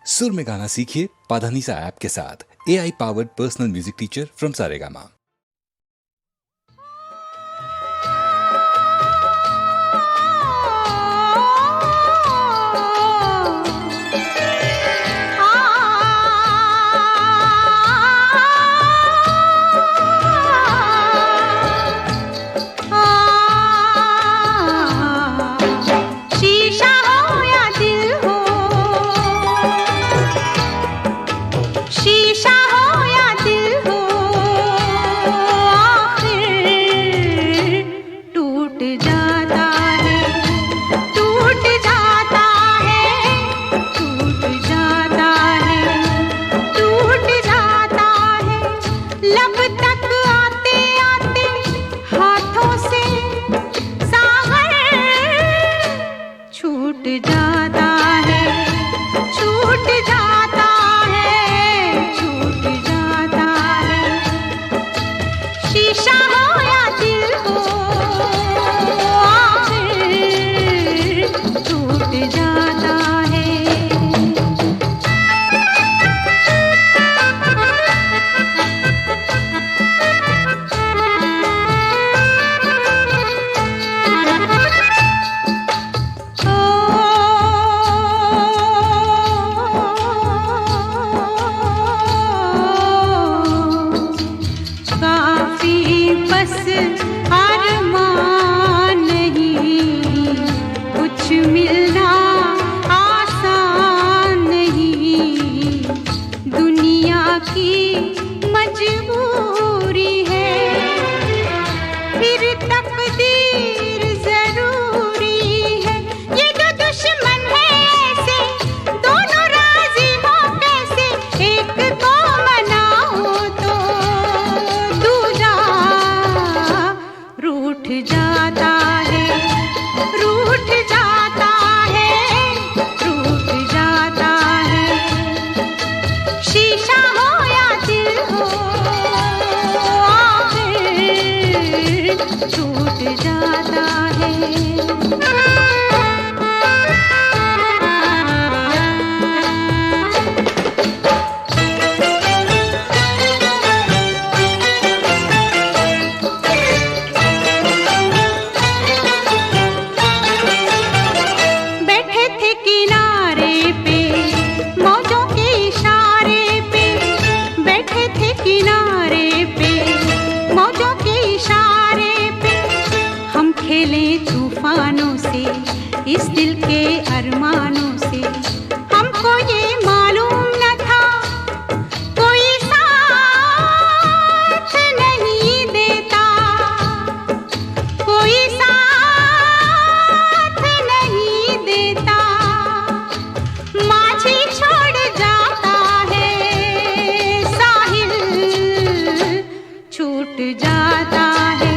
सुर में गाना सीखिए पाधानीसा ऐप के साथ। AI powered personal music teacher from Saregama. इस दिल के अरमानों से हमको ये मालूम न था कोई साथ नहीं देता, कोई साथ नहीं देता। माझी छोड़ जाता है साहिल, छूट जाता है,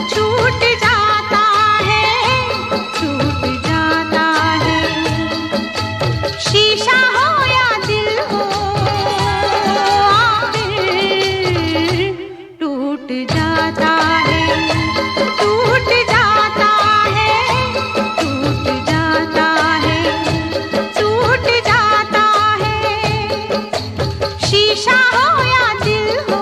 छूट जाता है, छूट जाता है। शीशा हो या दिल हो आखिर टूट जाता है, टूट जाता है, टूट जाता है, टूट जाता है। शीशा हो या दिल हो।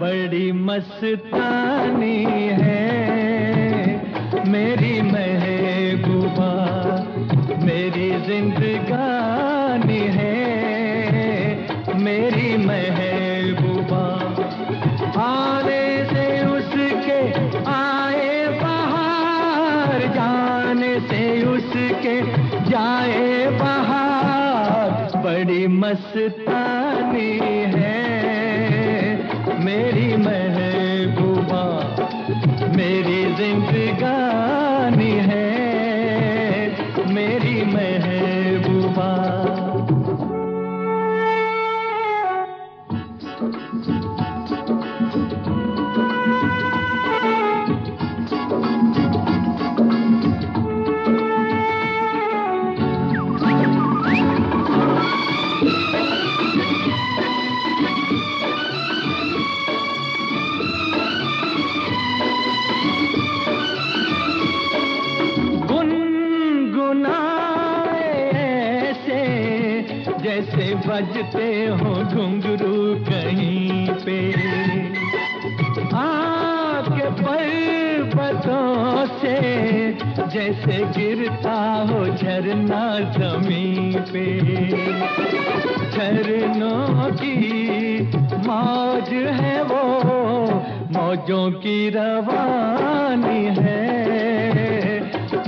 बड़ी मस्तानी है मेरी महबूबा, मेरी जिंदगानी है मेरी महबूबा। आने से उसके आए बहार, जाने से उसके जाए बहार, बड़ी मस्तानी है मेरी महबूबा, मेरी जिंदगानी है मेरी महबूबा। जैसे बजते हो घुंघरू कहीं पे, आके पर्वतों से जैसे गिरता हो झरना जमीन पे। झरनों की मौज है वो, मौजों की रवानी है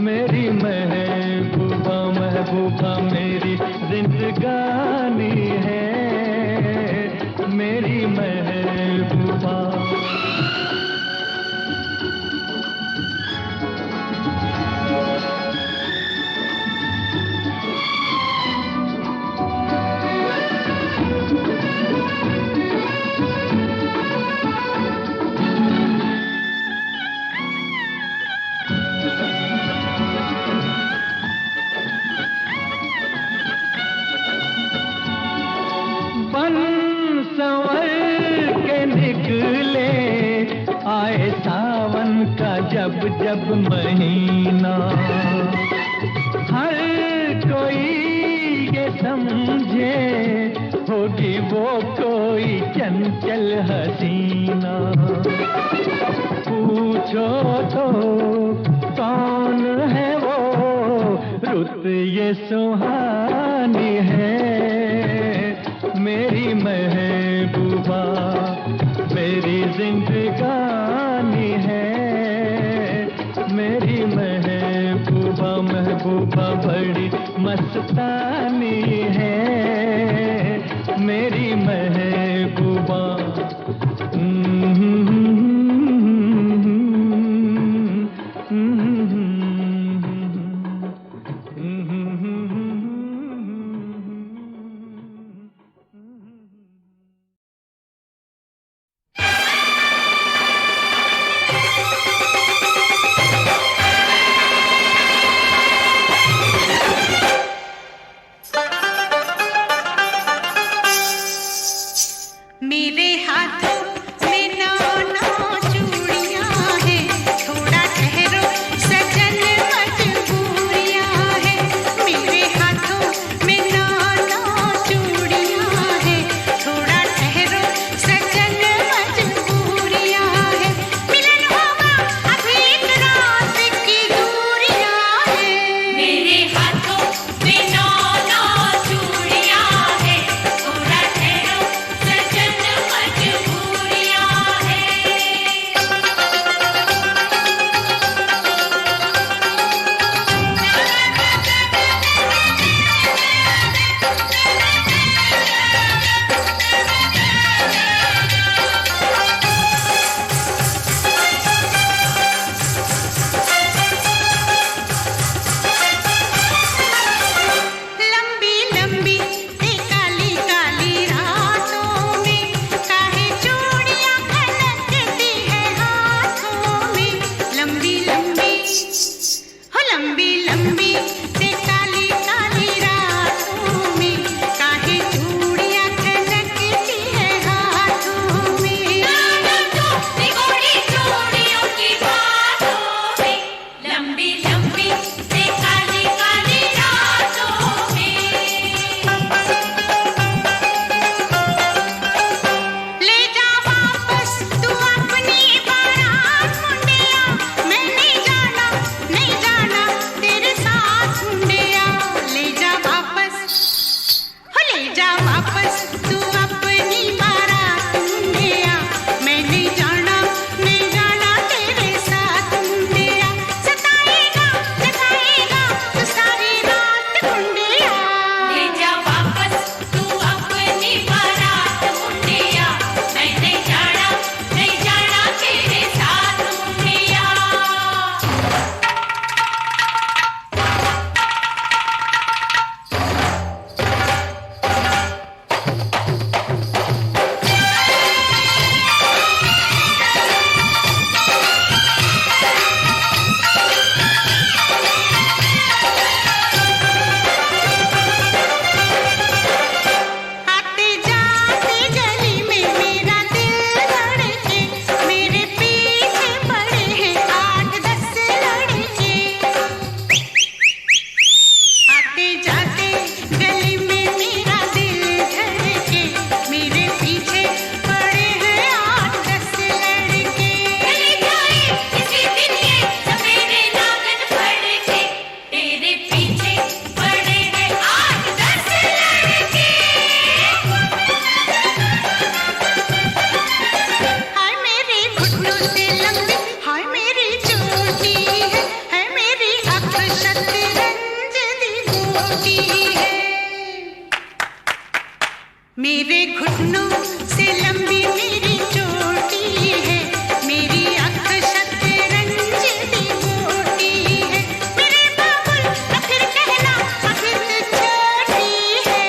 मेरी महबूबा, महबूबा मेरी जिंदगानी है मेरी महबूबा। आए सावन का जब जब महीना, हर कोई ये समझे होगी वो कोई चंचल हसीना। पूछो तो कौन है वो, रुत ये सुहानी है मेरी महबूबा, मेरी जिंदगानी है मेरी महबूबा, महबूबा बड़ी मस्तानी है मेरी महबूबा। मेरे हाथों में नौ चूड़ियां हैं, थोड़ा ठहरो सजन मजबूरियां हैं। मेरे हाथों में नौ चूड़ियां हैं, थोड़ा ठहरो सजन मजबूरियां हैं। मिलन होगा अभी एक रात की दूरियां हैं। मेरे हाथों में नौ चूड़ियां हैं, थोड़ा ठहरो सजन मजबूरियां है। मेरे घुटनों से लंबी मेरी चोटी है, मेरी आँख शतरंज दी गोटी है। मेरे बाबुल आखिर कहना आखिर तो छोटी है।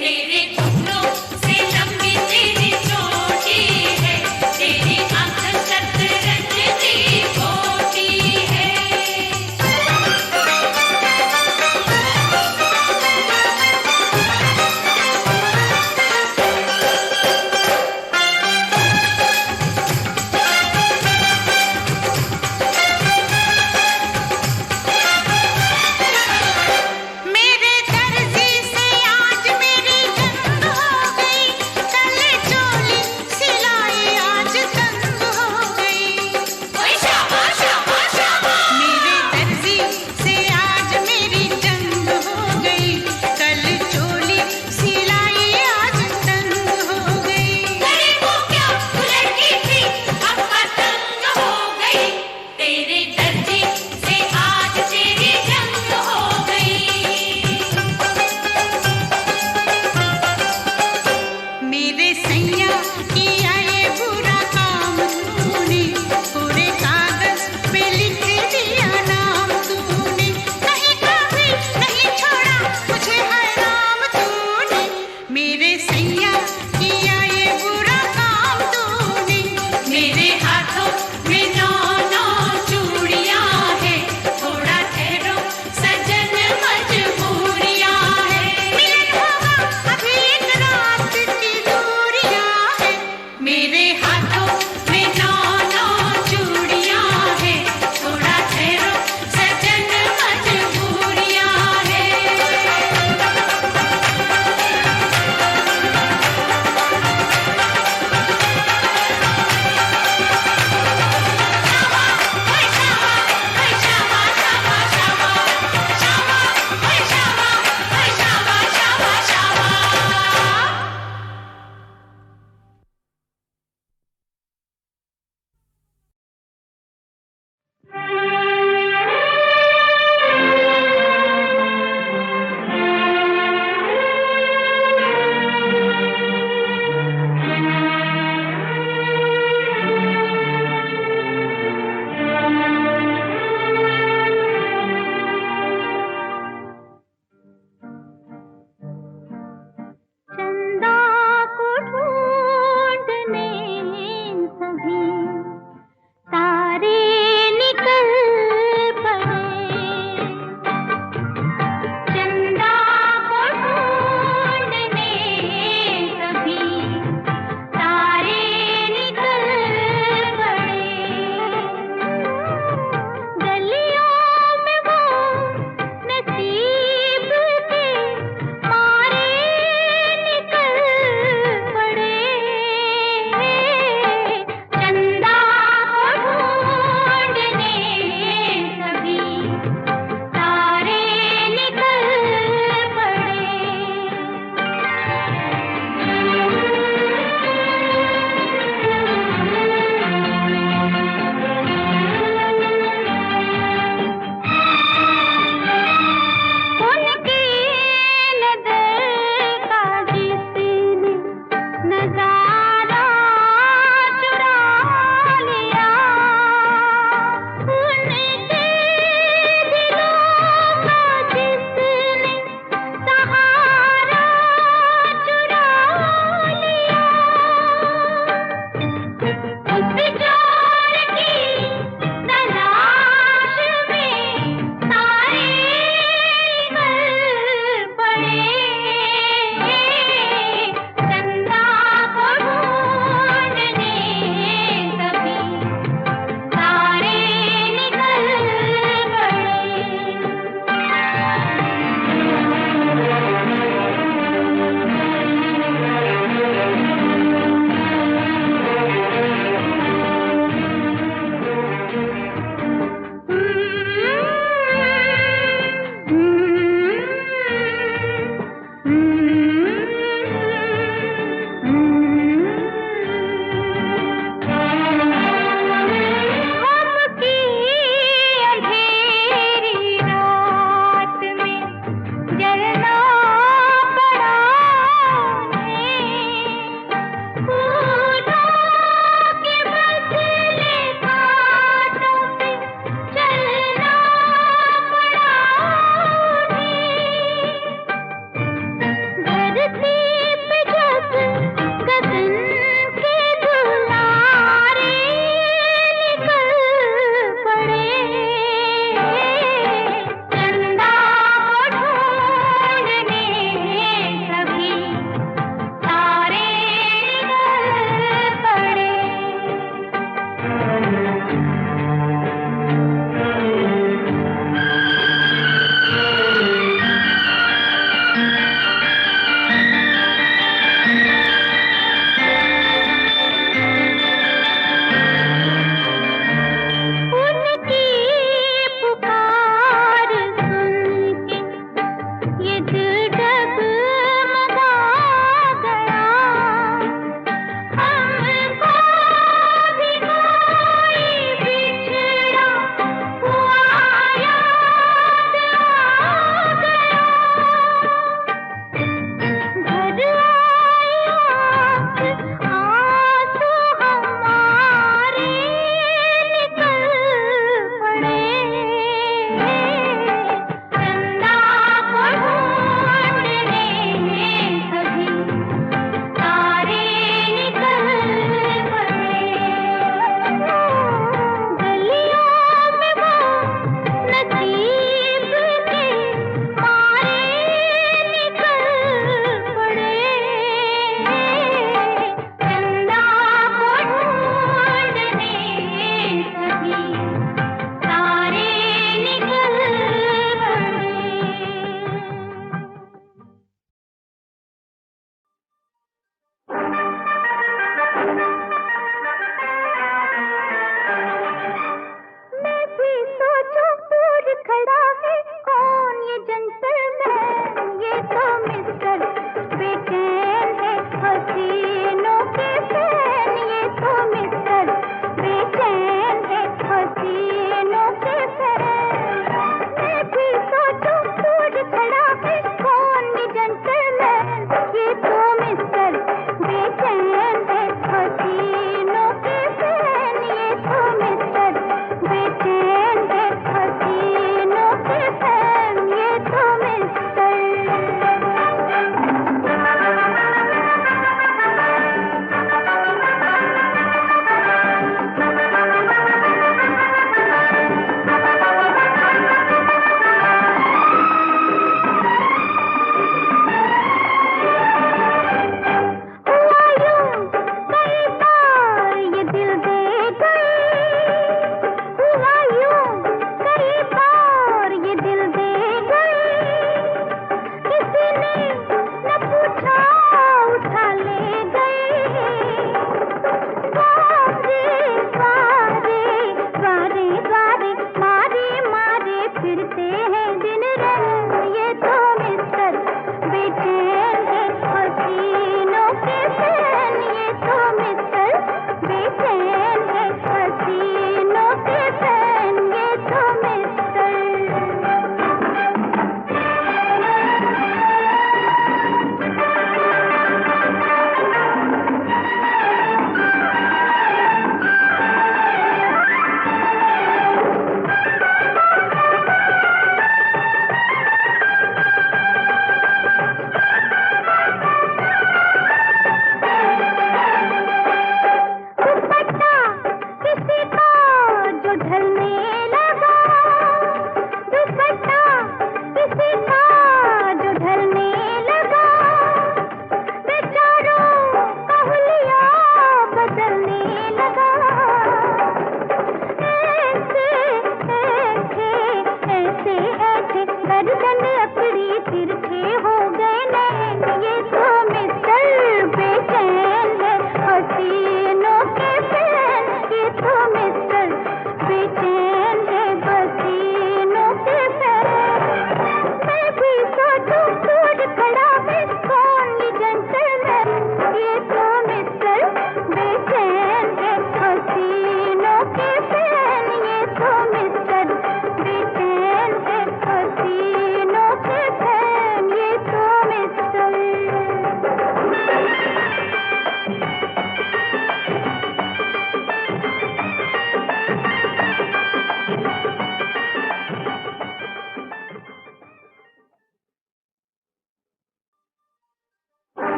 तेरे घुटनों से लंबी तेरी चोटी है, तेरी आँख शतरंज की गोटी है।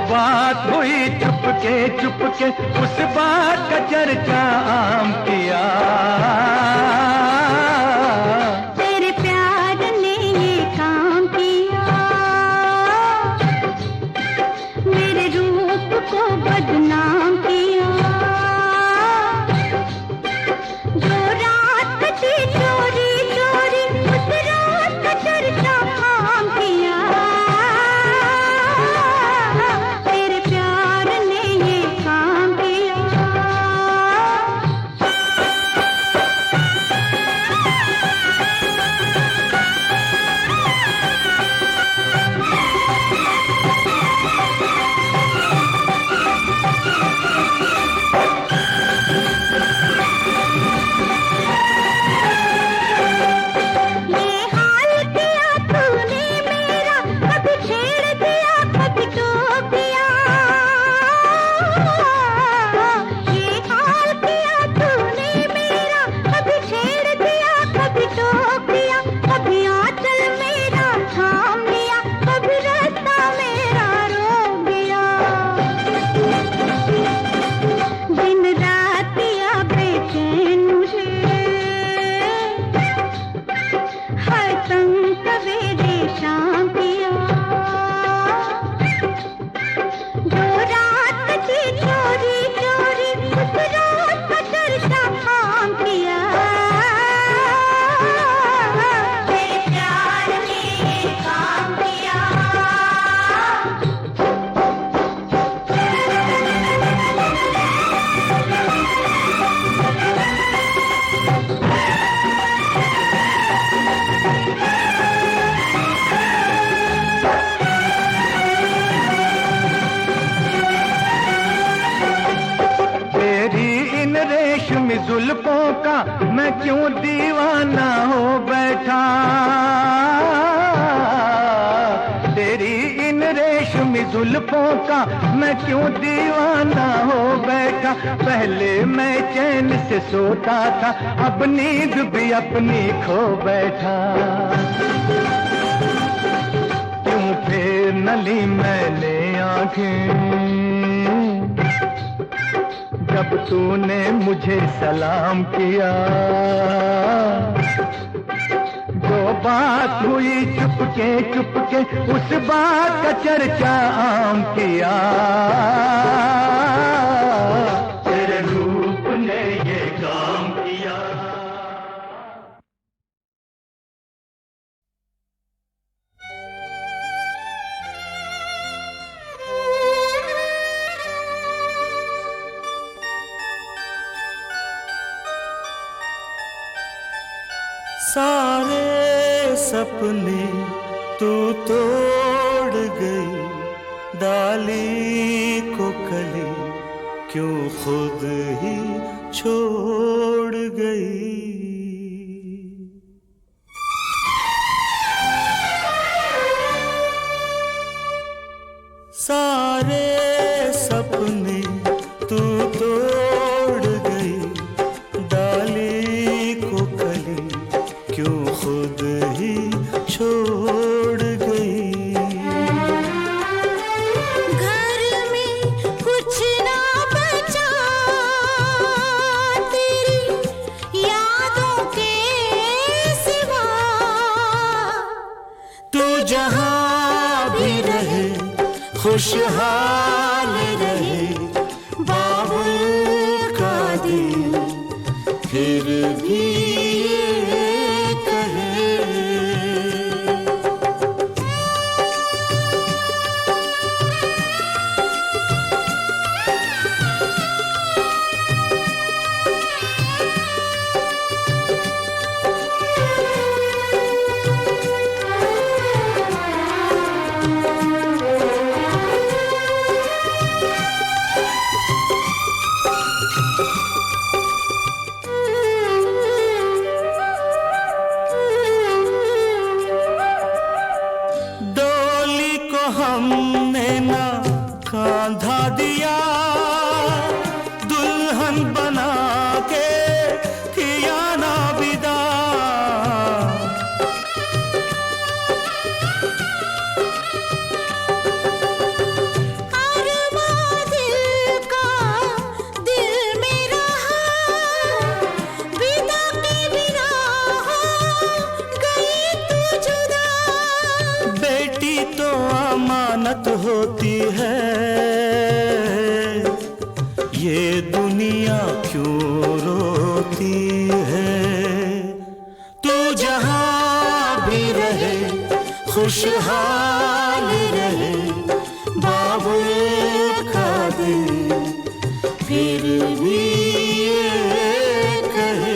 बात हुई चुपके उस बात का चर्चा आम किया। तेरे प्यार ने ये काम किया, मेरे रूप को बदनाम किया। जो रात कटी चोरी चोरी उस रात का चर्चा आम किया। तेरे प्यार ने ये काम किया। ये हाल किया तूने मेरा, कभी छेड़ दिया कभी टोक दिया। ये हाल किया तूने मेरा, कभी छेड़ दिया कभी टोक दिया। कभी आंचल मेरा थाम लिया, कभी रास्ता मेरा रोक दिया। दिन रात किया बेचैन मुझे, हर तंग सवेरे शाम किया। जो रात कटी चोरी चोरी उस रात का चर्चा आम किया। तेरे प्यार ने ये काम किया। तेरी इन रेशमी जुल्फों का मैं क्यों दीवाना हो बैठा। तेरी इन रेशमी जुल्फों का मैं क्यों दीवाना हो बैठा। पहले मैं चैन से सोता था, अब नींद भी अपनी खो बैठा। क्यों फेर न ली मैंने आंखें जब तूने मुझे सलाम किया। जो बात हुई चुपके उस बात का चर्चा आम किया। तेरे रूप ने ये काम किया। सारे सपने तू तोड़ गई, डाली को कली क्यों खुद ही छोड़ गई। सारे सपने तू तोड़ गई, डाली को कली क्यों खुद ही छोड़ गई। घर में कुछ ना बचा तेरी यादों के सिवा। तू जहाँ भी रहे खुशहाल रहे, बाबुल का दिल फिर भी ये कहे। डोली को हमने ना कांधा दिया, दुल्हन बना के किया ना विदा। और अमानत होती है, ये दुनिया क्यों रोती है। तू जहां भी रहे खुशहाल रहे, बाबुल का दिल फिर भी ये कहे।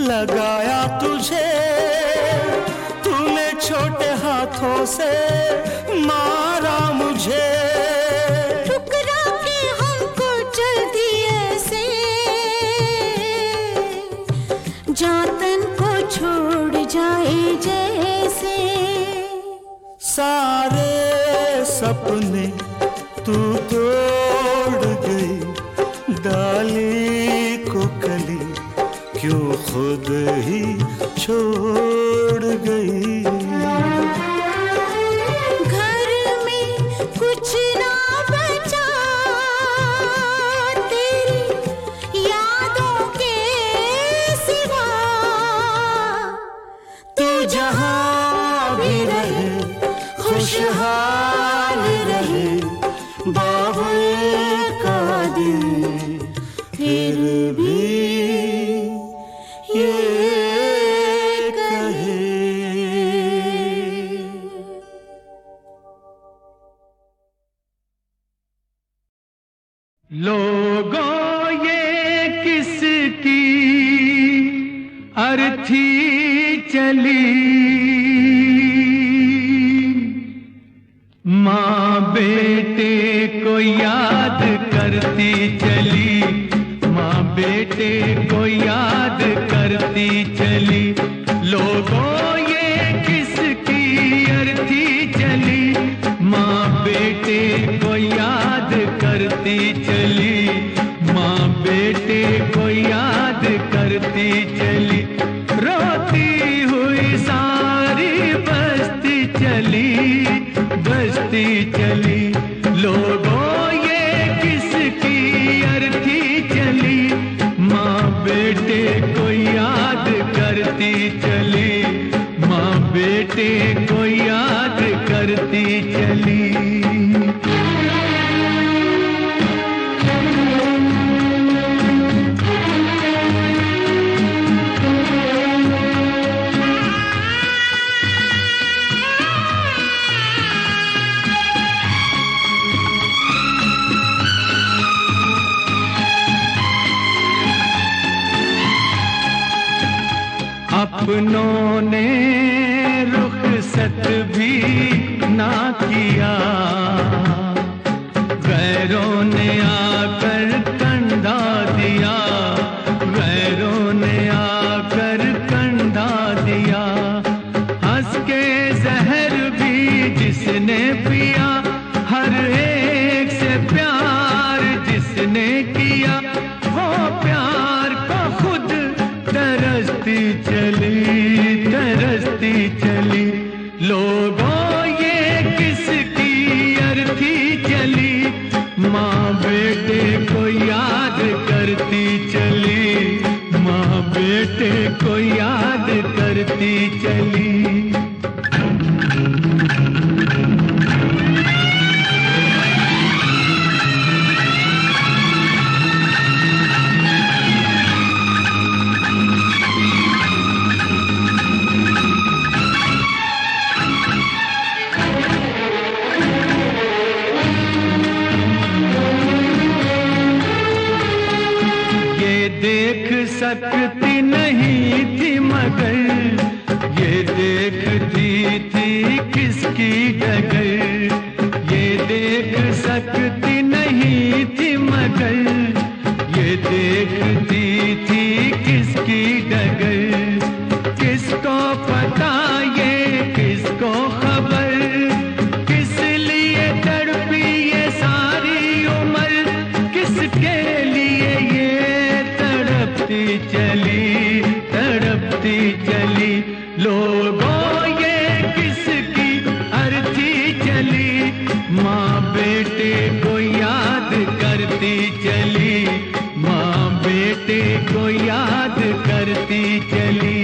लगाया तुझे तूने, छोटे हाथों से मारा मुझे। ठुकरा के हमको चल दिए से, जातन को छोड़ जाए जैसे। सारे सपने तू तोड़ गई, डाली को कली क्यों खुद ही छोड़ गई। घर में कुछ ना बचा तेरी यादों के सिवा। तू जहां भी रहे खुशहाल रहे, बाबुल का दिल फिर भी ये कहे। लोगों ये किसकी अर्थी चली, माँ बेटे को याद करती चली, माँ बेटे को याद करती चली। लोगों ये किसकी अर्थी चली, माँ बेटे को याद करती चली, माँ बेटे को याद करती चली। रोती हुई सारी बस्ती चली, बस्ती चली। लोगों ये किसकी अर्थी चली, माँ बेटे को याद करती चली, माँ बेटे को याद करती चली। अपनों ने रुखसत भी ना किया, गैरों ने आकर कंधा दिया, गैरों ने आकर कंधा दिया। हंस के जहर भी जिसने पिया, हर एक से प्यार जिसने किया, वो प्यार को खुद तरसती चली, तरसती चली। लोगों ये किसकी अर्थी चली, माँ बेटे को याद करती चली, माँ बेटे को याद करती चली। सकती नहीं थी मगर ये देखती थी किसकी डगर। ये देख सकती नहीं थी मगर ये देखती थी किसकी डगर। किसको पता ये किसको खबर, किस लिए तड़पी ये सारी उम्र, किसके लिए ये तड़पती चली। लोगों ये किसकी अर्थी चली, माँ बेटे को याद करती चली, माँ बेटे को याद करती चली।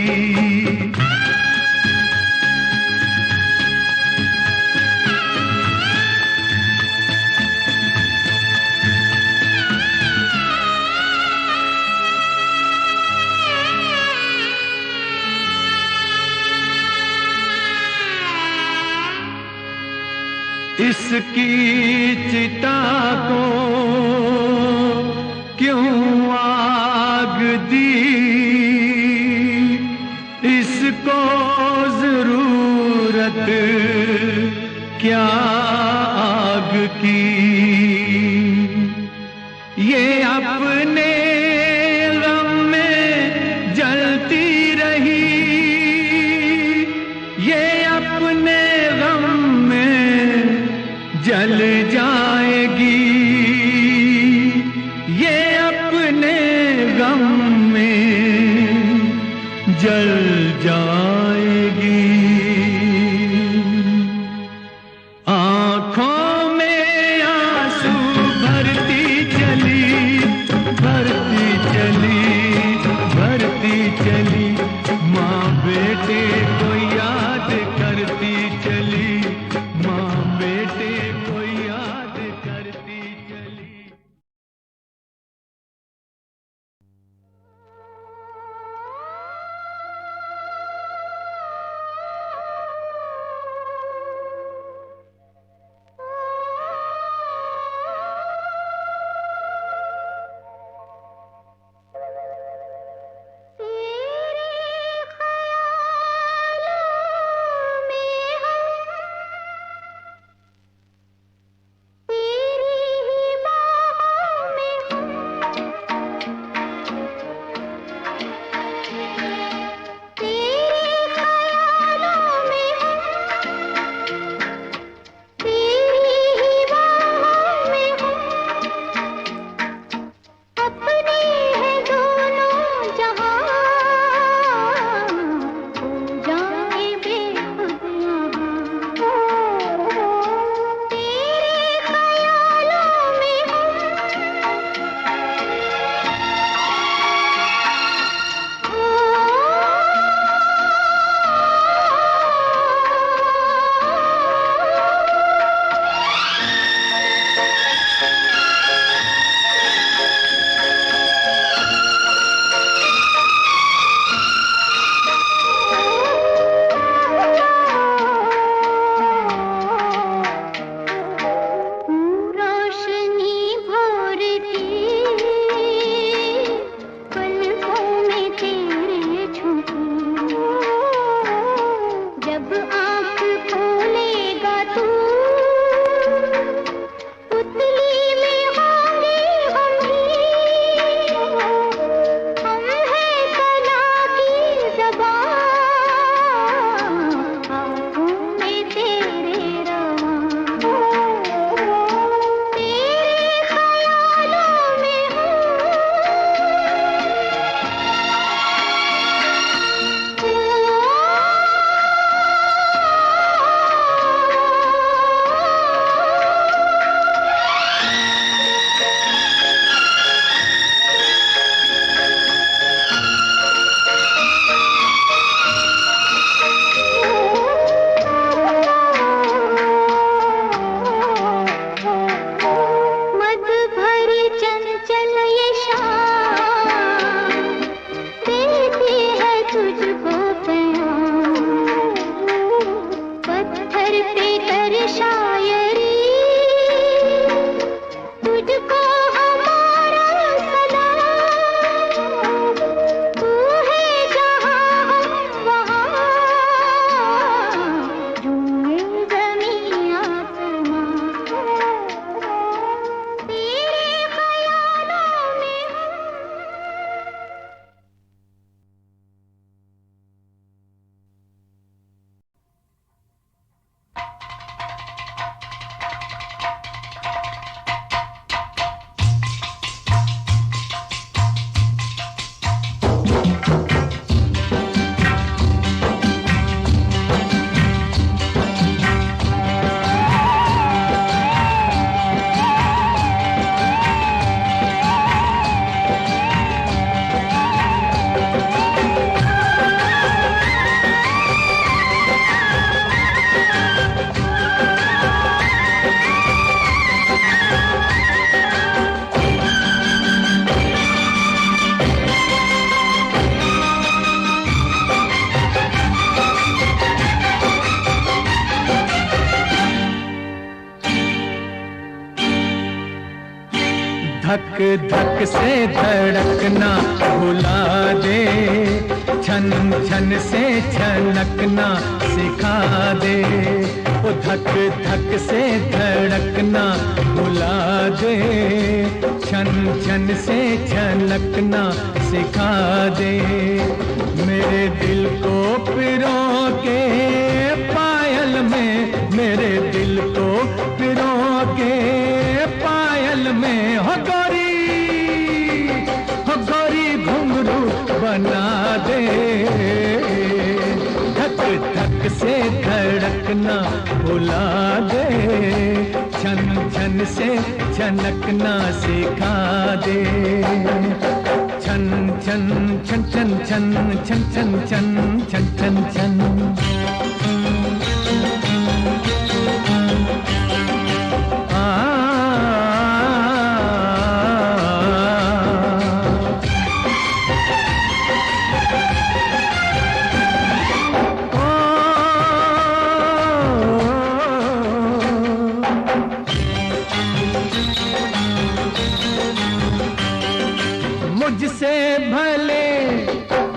इसकी चिता को क्यों आग दी, इसको जरूरत क्या आग की। ये अपने गम में जलती रही, ये अपने गम में जल जाएगी। धक धक से धड़कना भुला दे, छन छन से छनकना सिखा दे। वो धक धक से धड़कना भुला दे, छन छन से छनकना सिखा दे। मेरे दिल को पिरो के पायल में, मेरे दिल को पिरो के पायल में, हो गोरी घुंघरू बना दे। धक धक से धड़कना भुला दे, छन छन से छनकना सिखा दे। छन छन छन छन छन छन छन छन छन छन छन।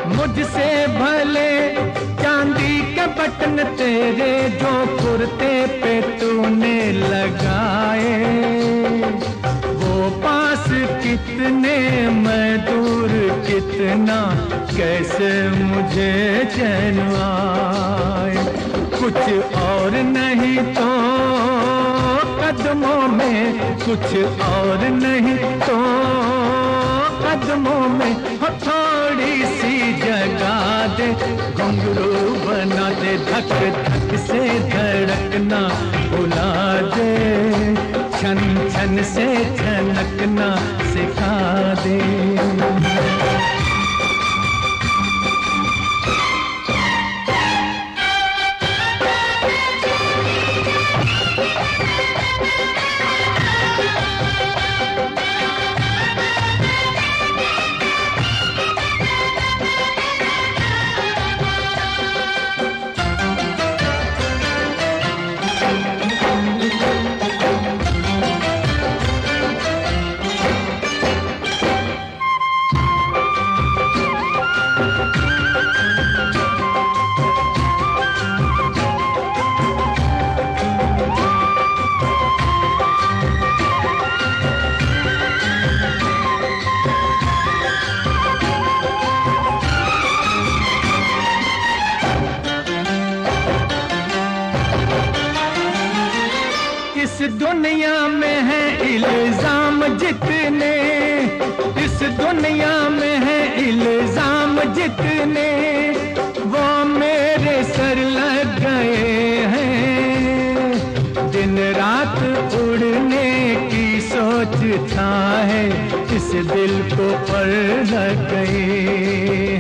मुझसे भले चांदी के बटन तेरे जो कुर्ते पे तूने लगाए, वो पास कितने मैं दूर कितना, कैसे मुझे चैन आए। कुछ और नहीं तो कदमों में, कुछ और नहीं तो कदमों में, हो थोड़ी सी जगा दे, घुंघरू बना दे। धक धक से धड़कना भुला दे, छन छन से छनकना सिखा दे। इस दुनिया में है इल्जाम जितने, इस दुनिया में है इल्जाम जितने, वो मेरे सर लग गए हैं। दिन रात उड़ने की सोचता है, इस दिल को पर लग गए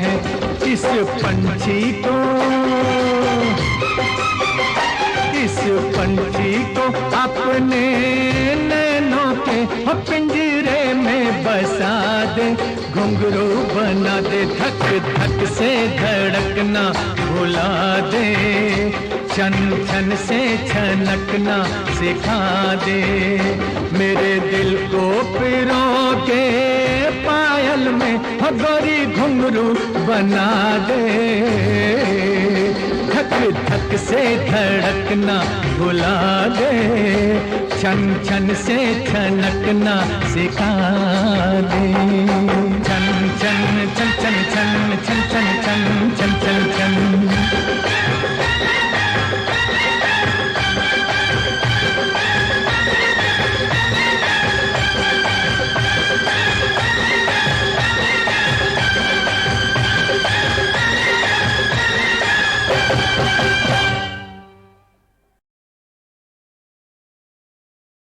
हैं। इस पंछी को, इस पंछी को अपने नैनों के पिंजरे में बसा दे, घुंघरू बना दे। धक धक से धड़कना भुला दे, छन छन से छनकना सिखा दे। मेरे दिल को पिरो के पायल में, हो गोरी घुंघरू बना दे। धक धक से धड़कना भुला दे, छन छन से छनकना सिखा दे।